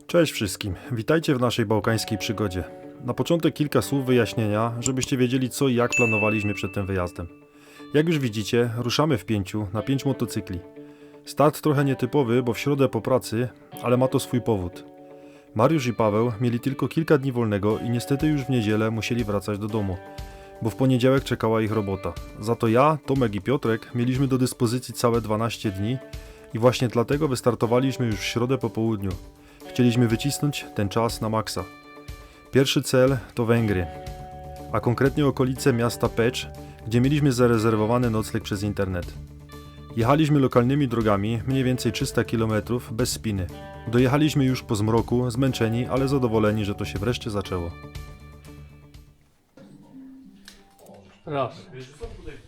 Cześć wszystkim, witajcie w naszej bałkańskiej przygodzie. Na początek kilka słów wyjaśnienia, żebyście wiedzieli co i jak planowaliśmy przed tym wyjazdem. Jak już widzicie, ruszamy w pięciu na 5 motocykli. Start trochę nietypowy, bo w środę po pracy, ale ma to swój powód. Mariusz i Paweł mieli tylko kilka dni wolnego i niestety już w niedzielę musieli wracać do domu, bo w poniedziałek czekała ich robota. Za to ja, Tomek i Piotrek mieliśmy do dyspozycji całe 12 dni i właśnie dlatego wystartowaliśmy już w środę po południu. Chcieliśmy wycisnąć ten czas na maksa. Pierwszy cel to Węgry, a konkretnie okolice miasta Pécs, gdzie mieliśmy zarezerwowany nocleg przez internet. Jechaliśmy lokalnymi drogami, mniej więcej 300 km bez spiny. Dojechaliśmy już po zmroku, zmęczeni, ale zadowoleni, że to się wreszcie zaczęło. Proszę.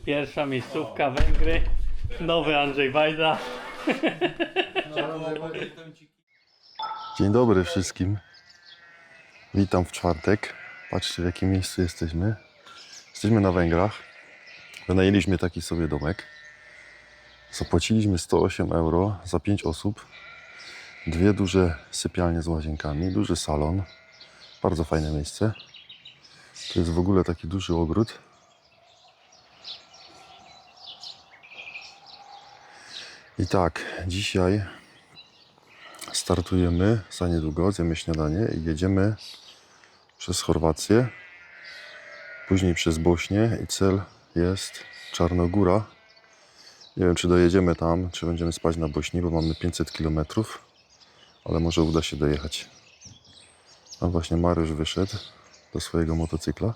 Pierwsza miejscówka Węgry. Nowy Andrzej Wajda. Dzień dobry wszystkim. Witam w czwartek. Patrzcie w jakim miejscu jesteśmy. Jesteśmy na Węgrach. Wynajęliśmy taki sobie domek. Zapłaciliśmy 108 euro za 5 osób. Dwie duże sypialnie z łazienkami, duży salon. Bardzo fajne miejsce. To jest w ogóle taki duży ogród. I tak, dzisiaj startujemy za niedługo, zjemy śniadanie i jedziemy przez Chorwację, później przez Bośnię i cel jest Czarnogóra. Nie wiem, czy dojedziemy tam, czy będziemy spać na Bośni, bo mamy 500 km, ale może uda się dojechać. A właśnie Mariusz wyszedł do swojego motocykla.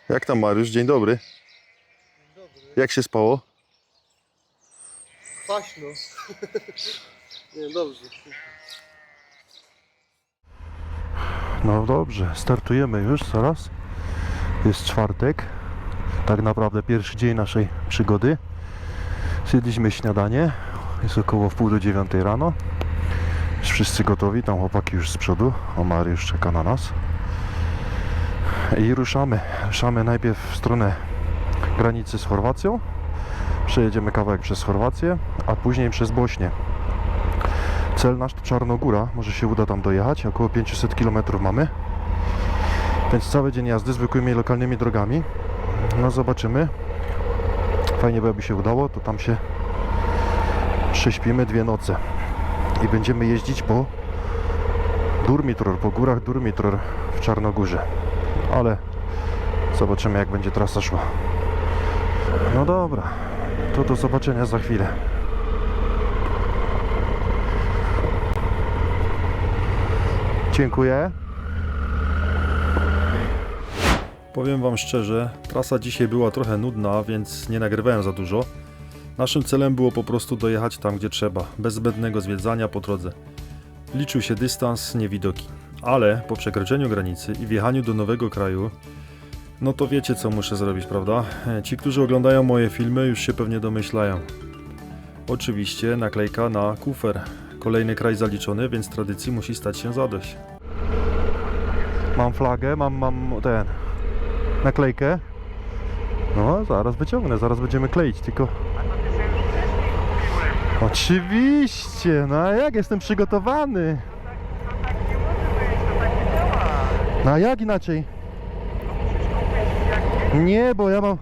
Jak tam, Mariusz? Dzień dobry. Jak się spało? Kwaśno. Nie, dobrze. No dobrze, startujemy już zaraz. Jest czwartek. Tak naprawdę pierwszy dzień naszej przygody. Zjedliśmy śniadanie. Jest około 8:30 rano. Już wszyscy gotowi, tam chłopaki już z przodu. O, Mariusz czeka na nas. I ruszamy. Ruszamy najpierw w stronę granicy z Chorwacją. Przejedziemy kawałek przez Chorwację, a później przez Bośnię. Cel nasz to Czarnogóra, może się uda tam dojechać, około 500 km mamy. Więc cały dzień jazdy zwykłymi lokalnymi drogami. No zobaczymy. Fajnie by się udało, to tam się prześpimy 2 noce. I będziemy jeździć po Durmitor, po górach Durmitor w Czarnogórze. Ale zobaczymy jak będzie trasa szła. No dobra, to do zobaczenia za chwilę. Dziękuję. Powiem wam szczerze, trasa dzisiaj była trochę nudna, więc nie nagrywałem za dużo. Naszym celem było po prostu dojechać tam gdzie trzeba, bez zbędnego zwiedzania po drodze. Liczył się dystans, nie widoki. Ale po przekroczeniu granicy i wjechaniu do nowego kraju, no to wiecie co muszę zrobić, prawda? Ci, którzy oglądają moje filmy już się pewnie domyślają. Oczywiście naklejka na kufer. Kolejny kraj zaliczony, więc tradycji musi stać się zadość. Mam flagę, mam naklejkę. No zaraz wyciągnę, zaraz będziemy kleić, tylko... Oczywiście, no a jak jestem przygotowany? No a jak inaczej? Nie, bo ja mam...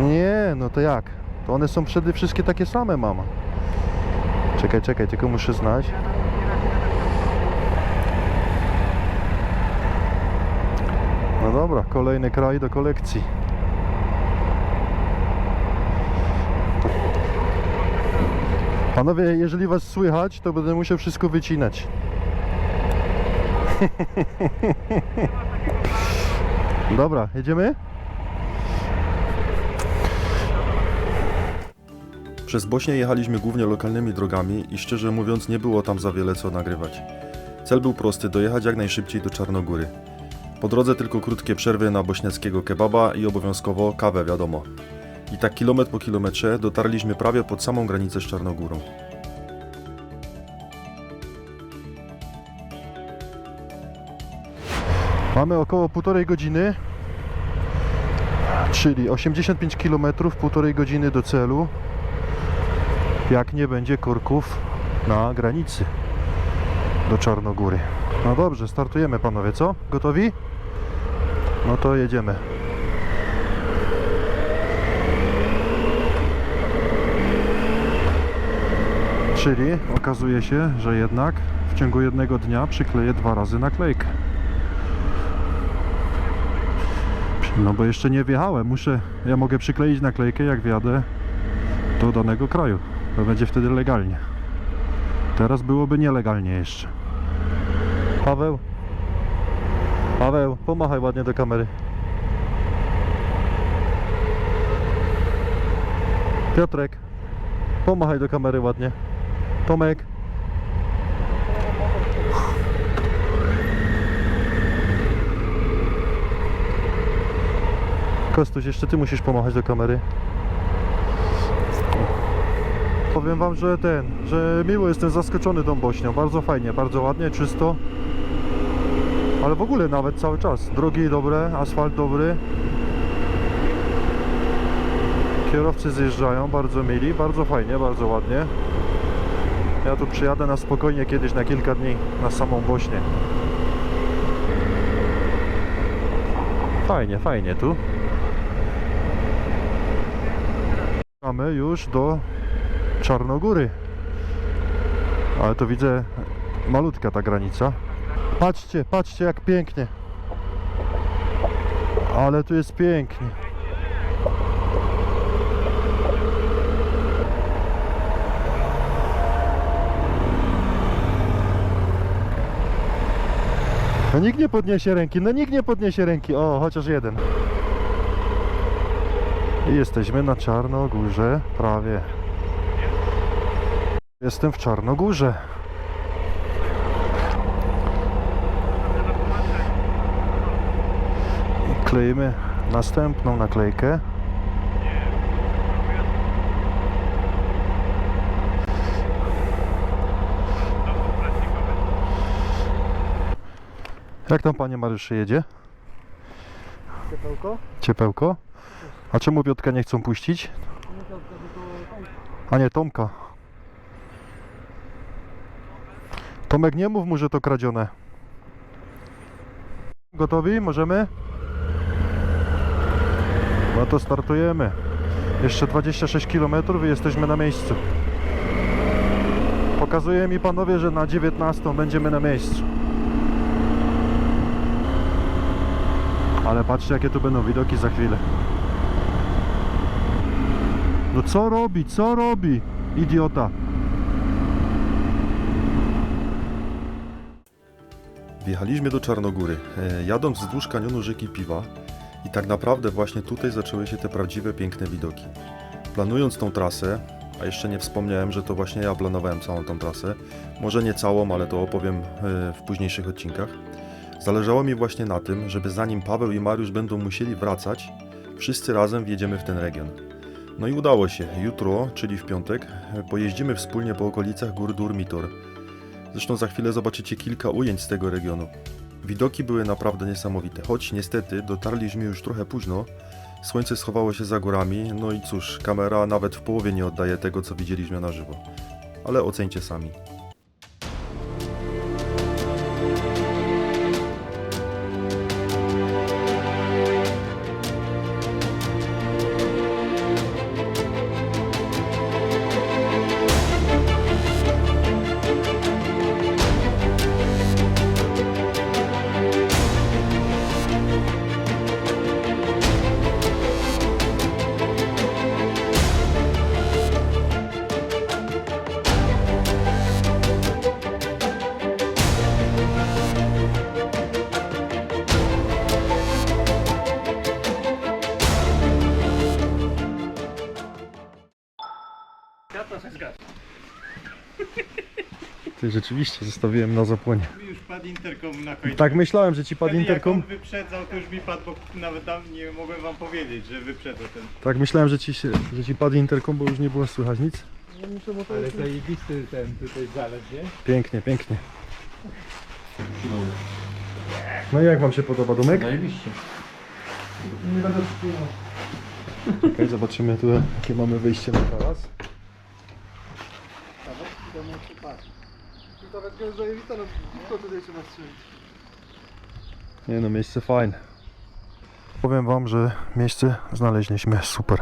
Nie, no to jak? To one są wszystkie takie same, mama. Czekaj, tylko muszę znać. No dobra, kolejny kraj do kolekcji. Panowie, jeżeli was słychać, to będę musiał wszystko wycinać. Dobra, jedziemy? Przez Bośnię jechaliśmy głównie lokalnymi drogami i szczerze mówiąc nie było tam za wiele co nagrywać. Cel był prosty, dojechać jak najszybciej do Czarnogóry. Po drodze tylko krótkie przerwy na bośniackiego kebaba i obowiązkowo kawę, wiadomo. I tak kilometr po kilometrze dotarliśmy prawie pod samą granicę z Czarnogórą. Mamy około 1,5 godziny, czyli 85 km, 1,5 godziny do celu. jak nie będzie korków na granicy do Czarnogóry. No dobrze, startujemy panowie, co? Gotowi? No to jedziemy. Czyli okazuje się, że jednak w ciągu jednego dnia przykleję 2 razy naklejkę. No bo jeszcze nie wjechałem, ja mogę przykleić naklejkę jak wjadę do danego kraju. To będzie wtedy legalnie. Teraz byłoby nielegalnie jeszcze. Paweł, pomachaj ładnie do kamery. Piotrek, pomachaj do kamery ładnie. Tomek. Kostuś, jeszcze ty musisz pomachać do kamery. Powiem wam, że miło jestem zaskoczony tą Bośnią. Bardzo fajnie, bardzo ładnie, czysto. Ale w ogóle nawet cały czas. Drogi dobre, asfalt dobry. Kierowcy zjeżdżają, bardzo mili, bardzo fajnie, bardzo ładnie. Ja tu przyjadę na spokojnie kiedyś na kilka dni na samą Bośnię. Fajnie, fajnie tu. Mamy już do Czarnogóry. Ale to widzę malutka ta granica. Patrzcie, patrzcie jak pięknie. Ale tu jest pięknie. No nikt nie podniesie ręki, no nikt nie podniesie ręki. O, chociaż jeden. I jesteśmy na Czarnogórze, prawie. Jestem w Czarnogórze. I kleimy następną naklejkę. Jak tam panie Mariusze jedzie? Ciepełko? Ciepełko? A czemu Piotrka nie chcą puścić? A nie, Tomka. Tomek, nie mów mu, że to kradzione. Gotowi? Możemy? No to startujemy. Jeszcze 26 km i jesteśmy na miejscu. Pokazuje mi panowie, że na 19 będziemy na miejscu. Ale patrzcie, jakie tu będą widoki za chwilę. No co robi? Co robi? Idiota. Wjechaliśmy do Czarnogóry, jadąc wzdłuż kanionu rzeki Piwa i tak naprawdę właśnie tutaj zaczęły się te prawdziwe, piękne widoki. Planując tą trasę, a jeszcze nie wspomniałem, że to właśnie ja planowałem całą tą trasę, może nie całą, ale to opowiem w późniejszych odcinkach, zależało mi właśnie na tym, żeby zanim Paweł i Mariusz będą musieli wracać, wszyscy razem wjedziemy w ten region. No i udało się. Jutro, czyli w piątek, pojeździmy wspólnie po okolicach gór Durmitor. Zresztą za chwilę zobaczycie kilka ujęć z tego regionu. Widoki były naprawdę niesamowite, choć niestety dotarliśmy już trochę późno. Słońce schowało się za górami, no i cóż, kamera nawet w połowie nie oddaje tego, co widzieliśmy na żywo. Ale oceńcie sami. Ty rzeczywiście zostawiłem na zapłonie. Mi już padł interkom na końcu. Tak myślałem, że ci padł Wtedy interkom. Jak on wyprzedzał, to już mi padł, bo nawet tam nie mogłem wam powiedzieć, że wyprzedzał ten. Tak myślałem, że ci padł interkom, bo już nie było słychać nic. Ale zajebisty ten tutaj zalew, nie? Pięknie, pięknie. No i jak wam się podoba domek? Zajebiście. Nie będę Okej, zobaczymy tu jakie mamy wyjście na teraz. To wędka jest zajebista, no tylko tutaj trzeba strzelić. Nie no, miejsce fajne. Powiem wam, że miejsce znaleźliśmy super.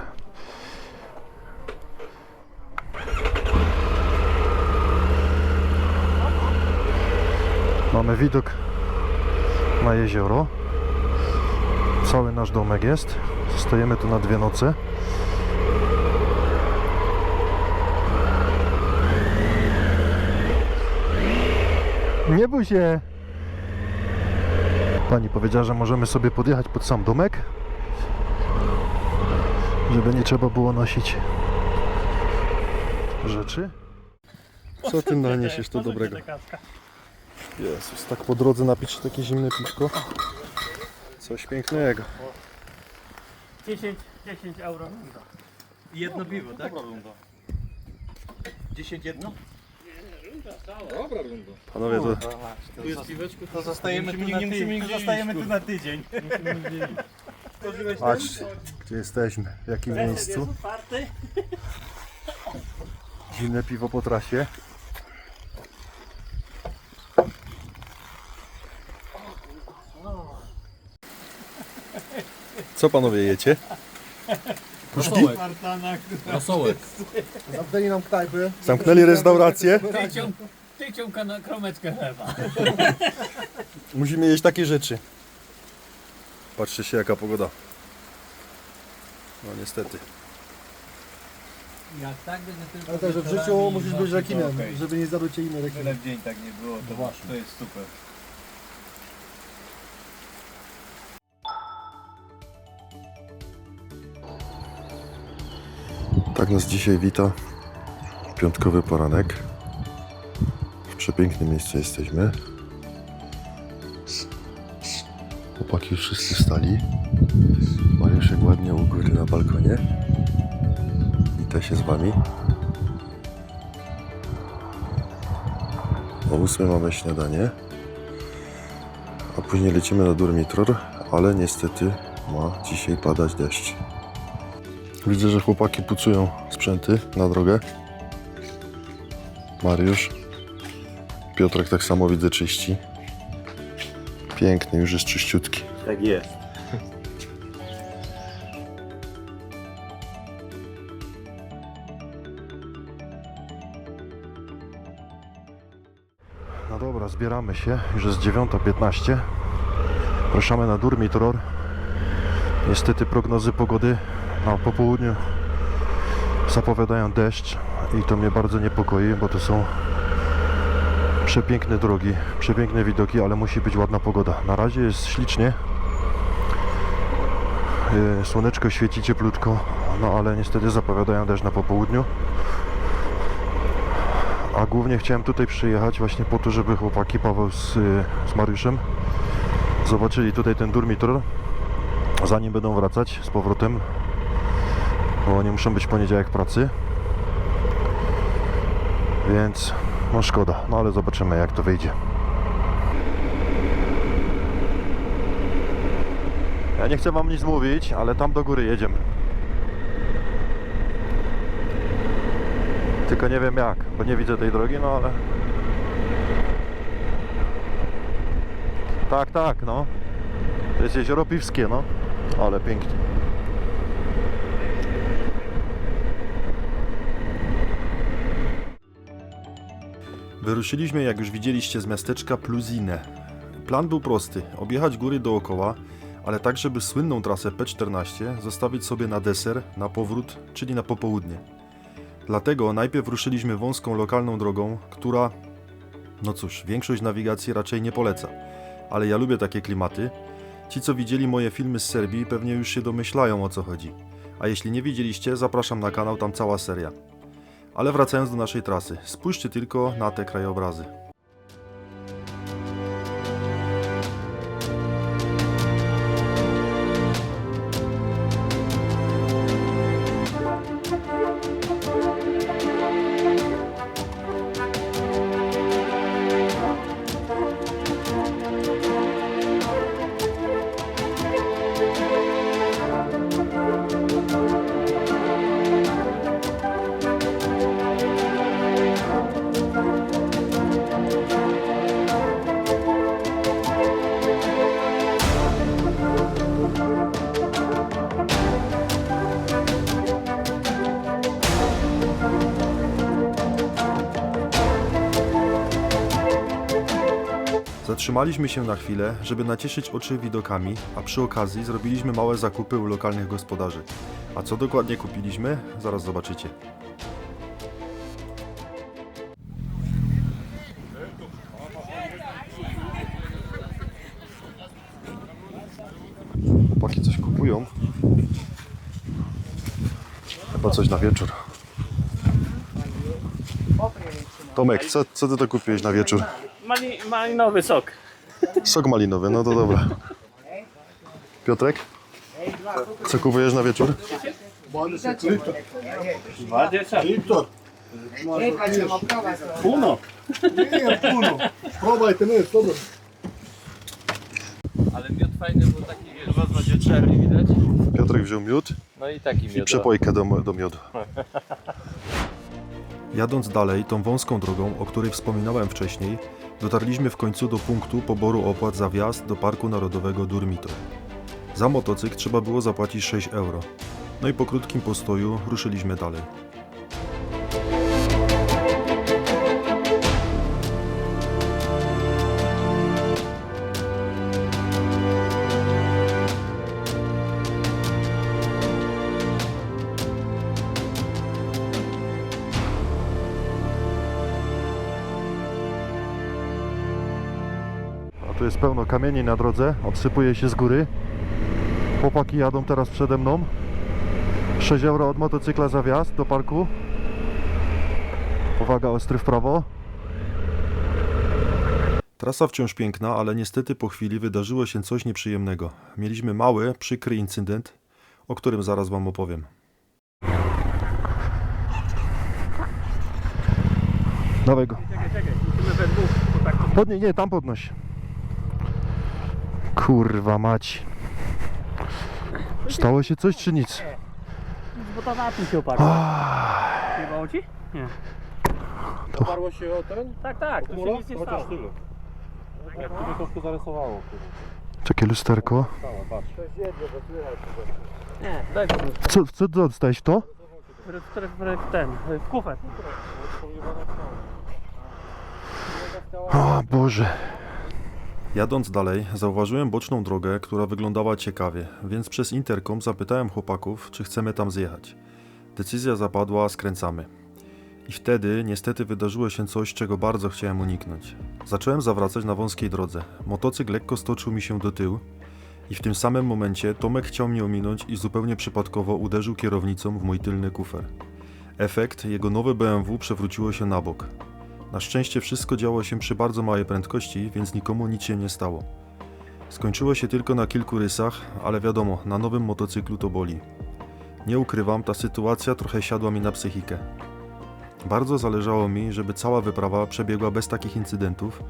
Mamy widok na jezioro. Cały nasz domek jest. Zostajemy tu na 2 noce. Nie bój się! Pani powiedziała, że możemy sobie podjechać pod sam domek, żeby nie trzeba było nosić rzeczy. Co ty naniesiesz to dobrego? Jezus, tak po drodze napić się takie zimne piwko. Coś pięknego. 10 euro. Jedno piwo, tak? Dobra runda. 10 jedno? Panowie, to Tu jest piweczko, to zostajemy tu na tydzień. Zostajemy tu na tydzień. patrzcie, gdzie jesteśmy, w jakim miejscu. Otwarty. Zimne piwo po trasie. Co panowie jecie? Rosołek. Zamknęli nam knajpy. Zamknęli restaurację. Tycią kromeczkę chleba. Musimy jeść takie rzeczy. Patrzcie się, jaka pogoda. No niestety. Jak tak będzie tylko Ale też, że w życiu musisz być rekinem, żeby nie zabił cię inny rekin. Tyle w dzień tak nie było, to jest super. Tak nas dzisiaj wita piątkowy poranek. W przepięknym miejscu jesteśmy. Chłopaki już wszyscy wstali. Mariuszek ładnie u góry na balkonie. Wita się z wami. O 8 mamy śniadanie. A później lecimy na Durmitor, ale niestety ma dzisiaj padać deszcz. Widzę, że chłopaki pucują sprzęty na drogę. Mariusz. Piotrek tak samo widzę czyści. Piękny, już jest czyściutki. Tak jest. No dobra, zbieramy się. Już jest 9:15. Ruszamy na Durmitor. Niestety prognozy pogody na popołudniu zapowiadają deszcz i to mnie bardzo niepokoi, bo to są przepiękne drogi, przepiękne widoki, ale musi być ładna pogoda. Na razie jest ślicznie. Słoneczko świeci cieplutko, no ale niestety zapowiadają deszcz na popołudniu. A głównie chciałem tutaj przyjechać właśnie po to, żeby chłopaki Paweł z Mariuszem zobaczyli tutaj ten Durmitor, zanim będą wracać z powrotem, bo oni muszą być w poniedziałek w pracy, więc no szkoda, no ale zobaczymy jak to wyjdzie. Ja nie chcę wam nic mówić, ale tam do góry jedziemy. Tylko nie wiem jak, bo nie widzę tej drogi, no ale... Tak, tak, no. To jest jezioro Piwskie, no. Ale pięknie. Wyruszyliśmy, jak już widzieliście, z miasteczka Pluzine. Plan był prosty, objechać góry dookoła, ale tak, żeby słynną trasę P14 zostawić sobie na deser, na powrót, czyli na popołudnie. Dlatego najpierw ruszyliśmy wąską lokalną drogą, która, no cóż, większość nawigacji raczej nie poleca. Ale ja lubię takie klimaty. Ci, co widzieli moje filmy z Serbii, pewnie już się domyślają, o co chodzi. A jeśli nie widzieliście, zapraszam na kanał, tam cała seria. Ale wracając do naszej trasy, spójrzcie tylko na te krajobrazy. Zatrzymaliśmy się na chwilę, żeby nacieszyć oczy widokami, a przy okazji zrobiliśmy małe zakupy u lokalnych gospodarzy. A co dokładnie kupiliśmy? Zaraz zobaczycie. Chłopaki coś kupują. Chyba coś na wieczór. Tomek, co ty to kupiłeś na wieczór? Malinowy sok. Sok malinowy, no to dobra. Piotrek? Co kupujesz na wieczór? Puno. Nie, puno. Probaj, ten jest, dobra. Ale miód fajny, bo taki wiesz, czerni widać. Piotrek wziął miód No i taki i miód. przepojkę do miodu. Jadąc dalej tą wąską drogą, o której wspominałem wcześniej, dotarliśmy w końcu do punktu poboru opłat za wjazd do Parku Narodowego Durmitor. Za motocykl trzeba było zapłacić 6 euro. No i po krótkim postoju ruszyliśmy dalej. A tu jest pełno kamieni na drodze, odsypuje się z góry. Chłopaki jadą teraz przede mną. 6 euro od motocykla za wjazd do parku. Uwaga, ostry w prawo. Trasa wciąż piękna, ale niestety po chwili wydarzyło się coś nieprzyjemnego. Mieliśmy mały, przykry incydent, o którym zaraz wam opowiem. Dawaj go. Czekaj, musimy we dwóch, bo tak to Podnieś, nie, tam podnoś. Kurwa mać. Stało się coś czy nic? bo to na tym się oparło. Jebało ci? Nie. Oparło się o ten? Tak, to się nic nie stało. tylu. Jak to mnie troszkę zarysowało. Takie lusterko. Nie, daj to. Co dostałeś w to? W kufet. O Boże. Jadąc dalej, zauważyłem boczną drogę, która wyglądała ciekawie, więc przez interkom zapytałem chłopaków, czy chcemy tam zjechać. Decyzja zapadła, skręcamy. I wtedy niestety wydarzyło się coś, czego bardzo chciałem uniknąć. Zacząłem zawracać na wąskiej drodze. Motocykl lekko stoczył mi się do tyłu i w tym samym momencie Tomek chciał mnie ominąć i zupełnie przypadkowo uderzył kierownicą w mój tylny kufer. Efekt, jego nowe BMW przewróciło się na bok. Na szczęście wszystko działo się przy bardzo małej prędkości, więc nikomu nic się nie stało. Skończyło się tylko na kilku rysach, ale wiadomo, na nowym motocyklu to boli. Nie ukrywam, ta sytuacja trochę siadła mi na psychikę. Bardzo zależało mi, żeby cała wyprawa przebiegła bez takich incydentów,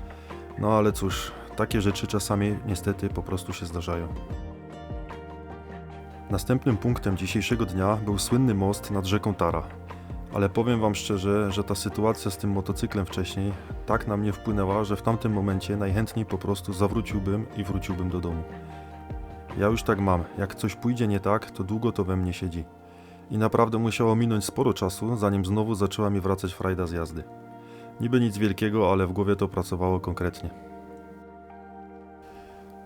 no ale cóż, takie rzeczy czasami niestety po prostu się zdarzają. Następnym punktem dzisiejszego dnia był słynny most nad rzeką Tara. Ale powiem wam szczerze, że ta sytuacja z tym motocyklem wcześniej tak na mnie wpłynęła, że w tamtym momencie najchętniej po prostu zawróciłbym i wróciłbym do domu. Ja już tak mam, jak coś pójdzie nie tak, to długo to we mnie siedzi. I naprawdę musiało minąć sporo czasu, zanim znowu zaczęła mi wracać frajda z jazdy. Niby nic wielkiego, ale w głowie to pracowało konkretnie.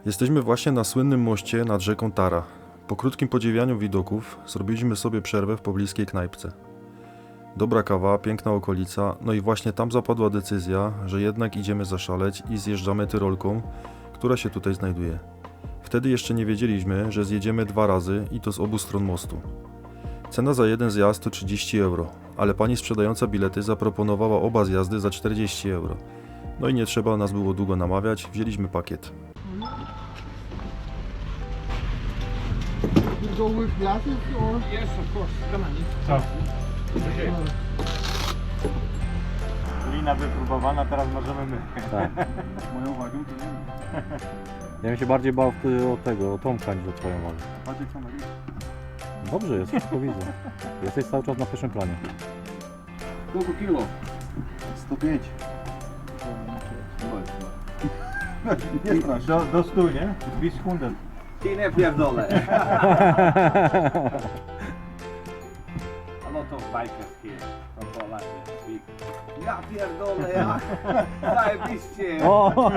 Jesteśmy właśnie na słynnym moście nad rzeką Tara. Po krótkim podziwianiu widoków zrobiliśmy sobie przerwę w pobliskiej knajpce. Dobra kawa, piękna okolica, no i właśnie tam zapadła decyzja, że jednak idziemy zaszaleć i zjeżdżamy tyrolką, która się tutaj znajduje. Wtedy jeszcze nie wiedzieliśmy, że zjedziemy 2 razy i to z obu stron mostu. Cena za jeden zjazd to 30 euro, ale pani sprzedająca bilety zaproponowała oba zjazdy za 40 euro. No i nie trzeba nas było długo namawiać, wzięliśmy pakiet. You go with glasses or? Yes, of course. Come on. Lina wypróbowana, teraz możemy my. Moją uwagę to nie. Ja bym się bardziej bał o tego, o Tomka niż o twoją uwagę. Dobrze jest, wszystko widzę. Jesteś cały czas na pierwszym planie. 105. Nie strasz. Do 100, nie? 200 sekund. Ty nie pierdolę. to bikers here from Poland speak. Ja pierdolę, ja. Zajebiście. O!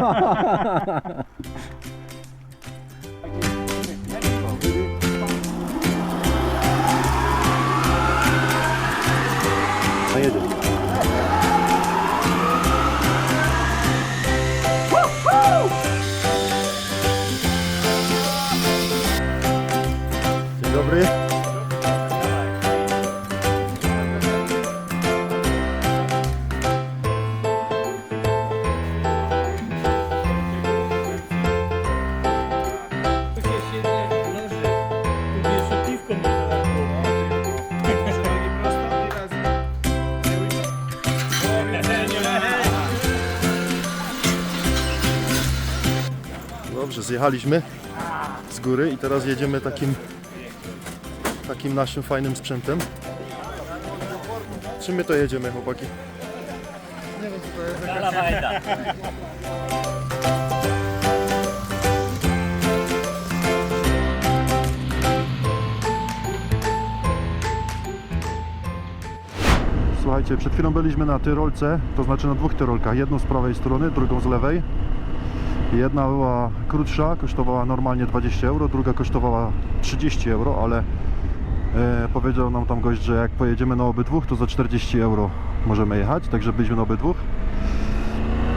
A jedzie. Dzień dobry. Tu się siedzi, leży. Tu jeszcze piwko mi Dobrze, zjechaliśmy z góry i teraz jedziemy takim naszym fajnym sprzętem. Czym my to jedziemy, chłopaki? Słuchajcie, przed chwilą byliśmy na tyrolce, to znaczy na dwóch tyrolkach. Jedną z prawej strony, drugą z lewej. Jedna była krótsza, kosztowała normalnie 20 euro, druga kosztowała 30 euro, ale powiedział nam tam gość, że jak pojedziemy na obydwóch, to za 40 euro możemy jechać, także byliśmy na obydwóch.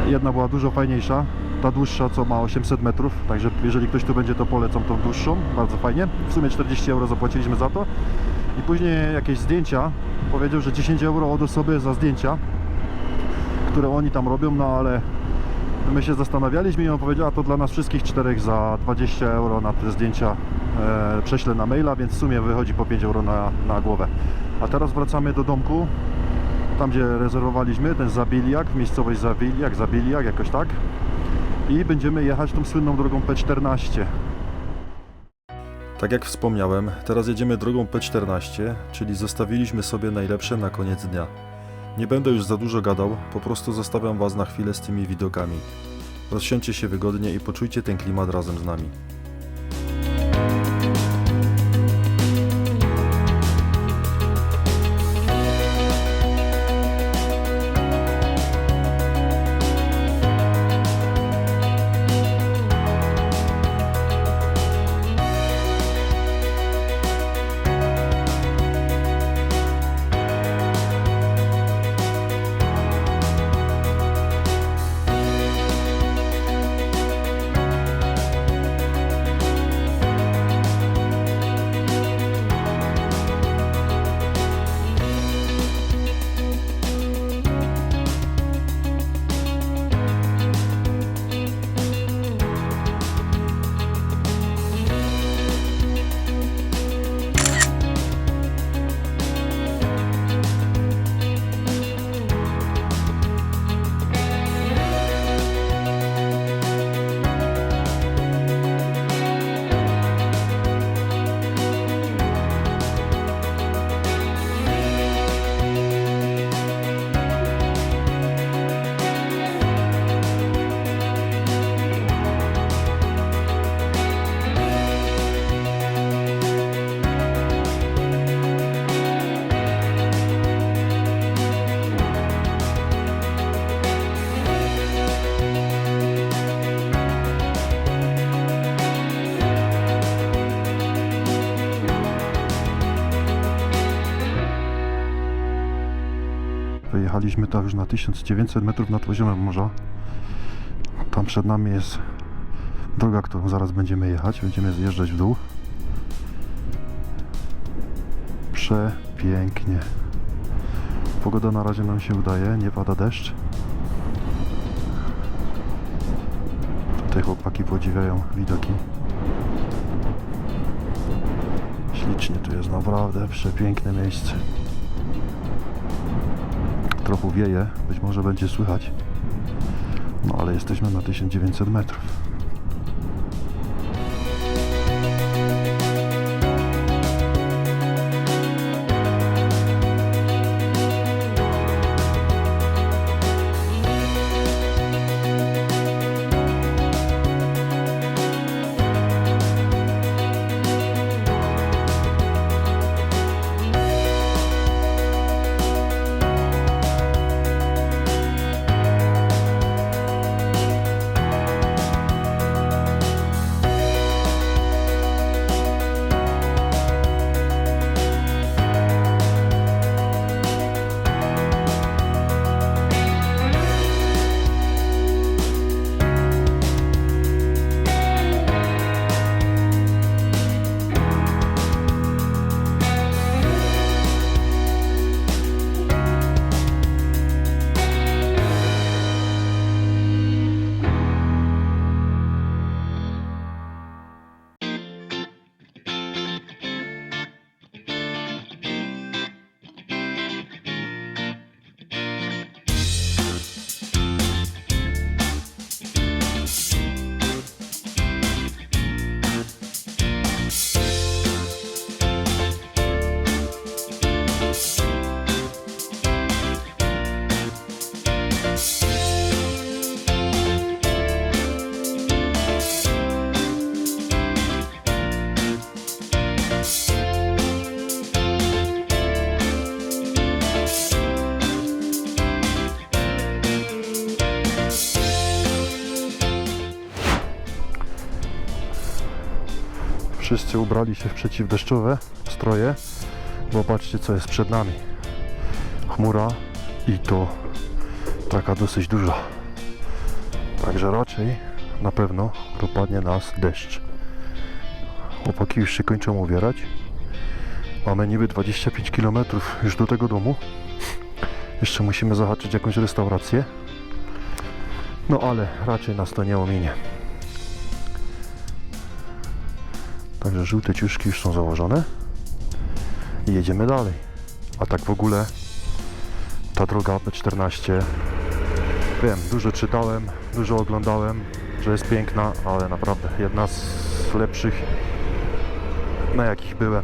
Jedna była dużo fajniejsza, ta dłuższa, co ma 800 metrów, także jeżeli ktoś tu będzie, to polecam tą dłuższą, bardzo fajnie. W sumie 40 euro zapłaciliśmy za to. I później jakieś zdjęcia, powiedział, że 10 euro od osoby za zdjęcia, które oni tam robią, no ale my się zastanawialiśmy i on powiedział, a to dla nas wszystkich czterech za 20 euro na te zdjęcia prześlę na maila, więc w sumie wychodzi po 5 euro na głowę. A teraz wracamy do domku, tam gdzie rezerwowaliśmy, ten Zabiliak, miejscowość Zabiliak, jakoś tak. I będziemy jechać tą słynną drogą P14. Tak jak wspomniałem, teraz jedziemy drogą P14, czyli zostawiliśmy sobie najlepsze na koniec dnia. Nie będę już za dużo gadał, po prostu zostawiam Was na chwilę z tymi widokami. Rozsiądźcie się wygodnie i poczujcie ten klimat razem z nami. Wyjechaliśmy tam już na 1900 metrów nad poziomem morza. Tam przed nami jest droga, którą zaraz będziemy jechać. Będziemy zjeżdżać w dół. Przepięknie. Pogoda na razie nam się udaje, nie pada deszcz. Tutaj chłopaki podziwiają widoki. Ślicznie tu jest, naprawdę przepiękne miejsce. Trochę wieje, być może będzie słychać. No ale jesteśmy na 1900 metrów. Wszyscy ubrali się w przeciwdeszczowe stroje, bo patrzcie co jest przed nami. Chmura i to taka dosyć duża. Także raczej na pewno dopadnie nas deszcz. Chłopaki już się kończą ubierać. Mamy niby 25 km już do tego domu. Jeszcze musimy zahaczyć jakąś restaurację. No ale raczej nas to nie ominie. Także żółte ciuszki już są założone. I jedziemy dalej. A tak w ogóle ta droga P14, wiem, dużo czytałem, dużo oglądałem, że jest piękna, ale naprawdę jedna z lepszych, na jakich byłem.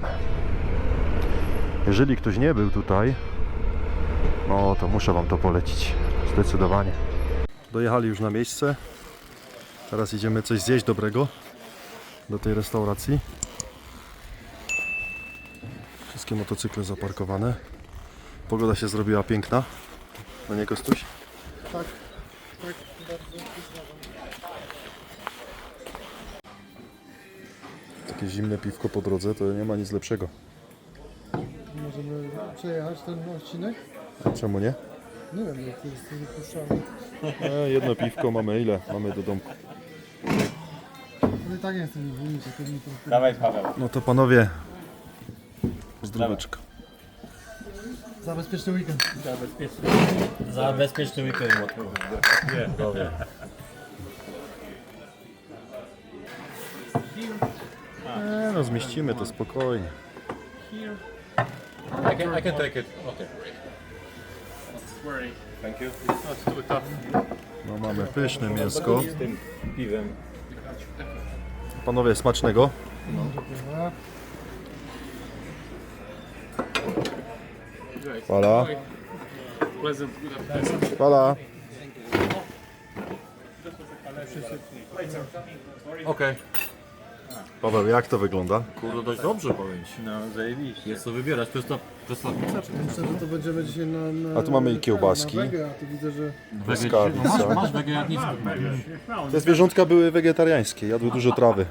Jeżeli ktoś nie był tutaj, no to muszę wam to polecić, zdecydowanie. Dojechali już na miejsce. Teraz idziemy coś zjeść dobrego do tej restauracji. Wszystkie motocykle zaparkowane. Pogoda się zrobiła piękna. No nie, Kostuś? Tak, bardzo. Takie zimne piwko po drodze to nie ma nic lepszego. Możemy przejechać ten odcinek? Czemu nie? Nie wiem, jak to jest wypuszczalne. Jedno piwko mamy ile? Mamy do domku. Ale tak nie chcę mi wyjść, to mi to... Dawaj Paweł. No to panowie, zdróweczka. Za bezpieczny weekend. Za bezpieczny weekend, Młotko. No zmieścimy to spokojnie. I can take it. Okay. Thank you. No mamy pyszne mięsko. Z tym piwem. Panowie, smacznego. Fala. Fala. Okej. Paweł, jak to wygląda? Kurde, dość dobrze powiem ci. No zajebiście. Jest co wybierać, to jest ta przesławnica. Myślę, że to będziemy dzisiaj na A tu mamy i kiełbaski. Na wege, a tu widzę, że... Błyskawica. Masz wege jak nic. Te zwierzątka były wegetariańskie, jadły dużo trawy.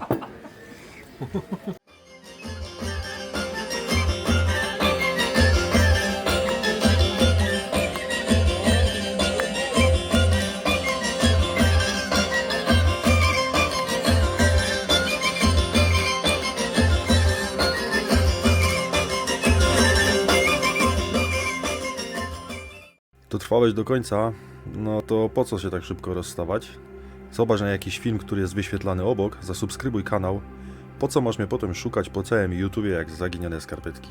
Dotrwałeś do końca, no to po co się tak szybko rozstawać? Zobacz na jakiś film, który jest wyświetlany obok, zasubskrybuj kanał. Po co masz mnie potem szukać po całym YouTubie jak zaginione skarpetki?